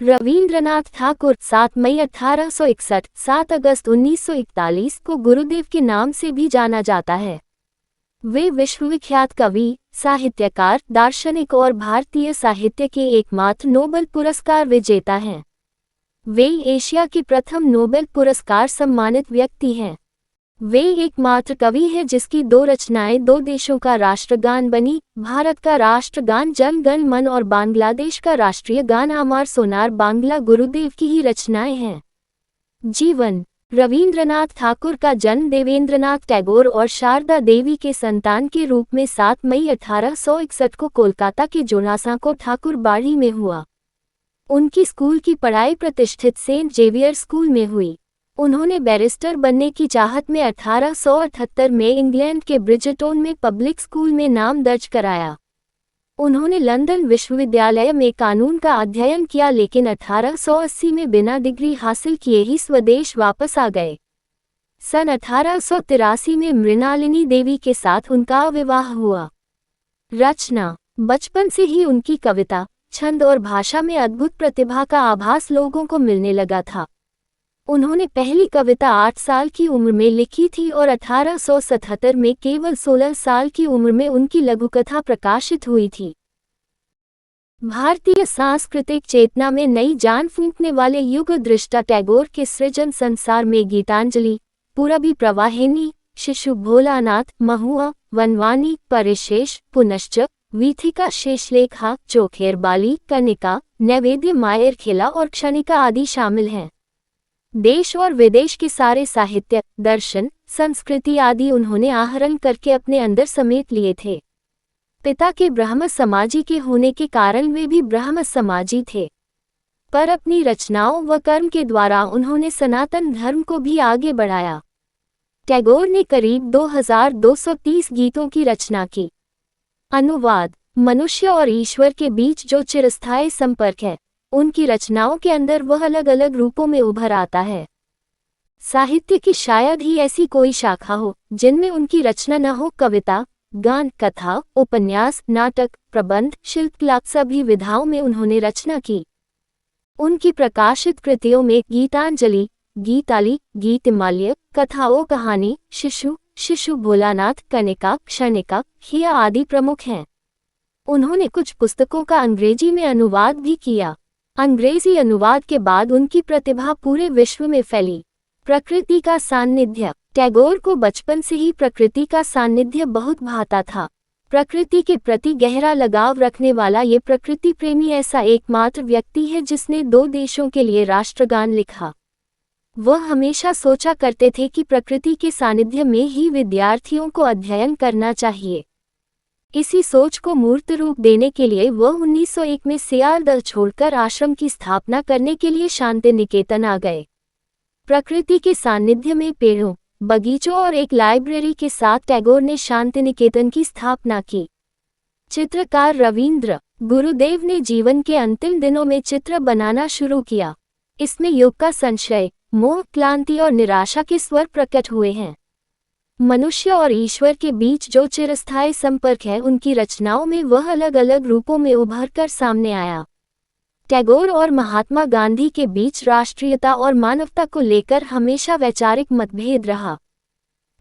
रवींद्रनाथ ठाकुर 7 मई 1861, 7 अगस्त 1941 को गुरुदेव के नाम से भी जाना जाता है। वे विश्वविख्यात कवि, साहित्यकार, दार्शनिक और भारतीय साहित्य के एकमात्र नोबेल पुरस्कार विजेता हैं। वे एशिया के प्रथम नोबेल पुरस्कार सम्मानित व्यक्ति हैं। वे एकमात्र कवि हैं जिसकी 2 रचनाएं 2 देशों का राष्ट्रगान बनी, भारत का राष्ट्रगान जन गण मन और बांग्लादेश का राष्ट्रीय गान आमार सोनार बांग्ला गुरुदेव की ही रचनाएं हैं। जीवन। रवींद्रनाथ ठाकुर का जन्म देवेंद्रनाथ टैगोर और शारदा देवी के संतान के रूप में 7 मई 1861 को कोलकाता के जोड़ासांको ठाकुर बाड़ी में हुआ। उनकी स्कूल की पढ़ाई प्रतिष्ठित सेंट जेवियर स्कूल में हुई। उन्होंने बैरिस्टर बनने की चाहत में 1878 में इंग्लैंड के ब्रिजटोन में पब्लिक स्कूल में नाम दर्ज कराया। उन्होंने लंदन विश्वविद्यालय में कानून का अध्ययन किया, लेकिन 1880 में बिना डिग्री हासिल किए ही स्वदेश वापस आ गए। सन 1883 में मृणालिनी देवी के साथ उनका विवाह हुआ। रचना। बचपन से ही उनकी कविता, छंद और भाषा में अद्भुत प्रतिभा का आभास लोगों को मिलने लगा था। उन्होंने पहली कविता 8 साल की उम्र में लिखी थी और 1877 में केवल 16 साल की उम्र में उनकी लघुकथा प्रकाशित हुई थी। भारतीय सांस्कृतिक चेतना में नई जान फूंकने वाले युग दृष्टा टैगोर के सृजन संसार में गीतांजलि, पूरबी प्रवाहिनी, शिशु भोलानाथ, महुआ, वनवानी, परिशेष, पुनश्च, वीथिका शेषलेखा, चोखेर बाली, कनिका, नैवेद्य मायर खिला और क्षणिका आदि शामिल हैं। देश और विदेश के सारे साहित्य, दर्शन, संस्कृति आदि उन्होंने आहरण करके अपने अंदर समेट लिए थे। पिता के ब्राह्म समाजी के होने के कारण वे भी ब्राह्म समाजी थे, पर अपनी रचनाओं व कर्म के द्वारा उन्होंने सनातन धर्म को भी आगे बढ़ाया। टैगोर ने करीब 2230 गीतों की रचना की। अनुवाद। मनुष्य और ईश्वर के बीच जो चिरस्थायी संपर्क है, उनकी रचनाओं के अंदर वह अलग अलग रूपों में उभर आता है। साहित्य की शायद ही ऐसी कोई शाखा हो जिनमें उनकी रचना न हो। कविता, गान, कथा, उपन्यास, नाटक, प्रबंध, शिल्पकला सभी विधाओं में उन्होंने रचना की। उनकी प्रकाशित कृतियों में गीतांजलि, गीताली, गीतमाल्य, कथाओं कहानी, शिशु भोलानाथ, कनिका, क्षणिका, खिया आदि प्रमुख हैं। उन्होंने कुछ पुस्तकों का अंग्रेजी में अनुवाद भी किया। अंग्रेजी अनुवाद के बाद उनकी प्रतिभा पूरे विश्व में फैली। प्रकृति का सान्निध्य। टैगोर को बचपन से ही प्रकृति का सान्निध्य बहुत भाता था। प्रकृति के प्रति गहरा लगाव रखने वाला ये प्रकृति प्रेमी ऐसा एकमात्र व्यक्ति है जिसने 2 देशों के लिए राष्ट्रगान लिखा। वह हमेशा सोचा करते थे कि प्रकृति के सानिध्य में ही विद्यार्थियों को अध्ययन करना चाहिए। इसी सोच को मूर्त रूप देने के लिए वह 1901 में सियालदह छोड़कर आश्रम की स्थापना करने के लिए शांति निकेतन आ गए। प्रकृति के सानिध्य में पेड़ों, बगीचों और एक लाइब्रेरी के साथ टैगोर ने शांति निकेतन की स्थापना की। चित्रकार रवींद्र गुरुदेव ने जीवन के अंतिम दिनों में चित्र बनाना शुरू किया। इसमें युग का संशय, मोह, क्लांति और निराशा के स्वर प्रकट हुए हैं। मनुष्य और ईश्वर के बीच जो चिरस्थायी संपर्क है, उनकी रचनाओं में वह अलग अलग रूपों में उभर कर सामने आया। टैगोर और महात्मा गांधी के बीच राष्ट्रीयता और मानवता को लेकर हमेशा वैचारिक मतभेद रहा।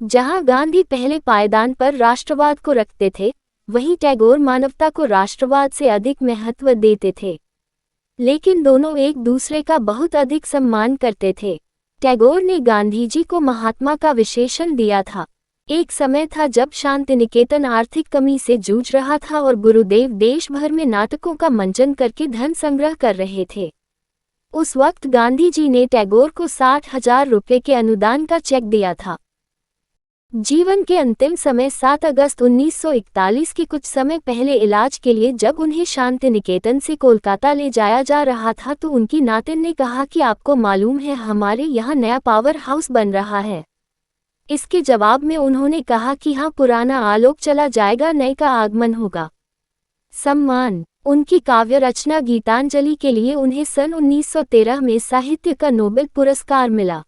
जहां गांधी पहले पायदान पर राष्ट्रवाद को रखते थे, वहीं टैगोर मानवता को राष्ट्रवाद से अधिक महत्व देते थे। लेकिन दोनों एक दूसरे का बहुत अधिक सम्मान करते थे। टैगोर ने गांधी जी को महात्मा का विशेषण दिया था। एक समय था जब शांति निकेतन आर्थिक कमी से जूझ रहा था और गुरुदेव देश भर में नाटकों का मंचन करके धन संग्रह कर रहे थे। उस वक्त गांधी जी ने टैगोर को 60,000 रुपये के अनुदान का चेक दिया था। जीवन के अंतिम समय 7 अगस्त 1941 के कुछ समय पहले इलाज के लिए जब उन्हें शांति निकेतन से कोलकाता ले जाया जा रहा था, तो उनकी नातिन ने कहा कि आपको मालूम है हमारे यहाँ नया पावर हाउस बन रहा है। इसके जवाब में उन्होंने कहा कि हाँ, पुराना आलोक चला जाएगा, नए का आगमन होगा। सम्मान। उनकी काव्य रचना गीतांजलि के लिए उन्हें सन 1913 में साहित्य का नोबेल पुरस्कार मिला।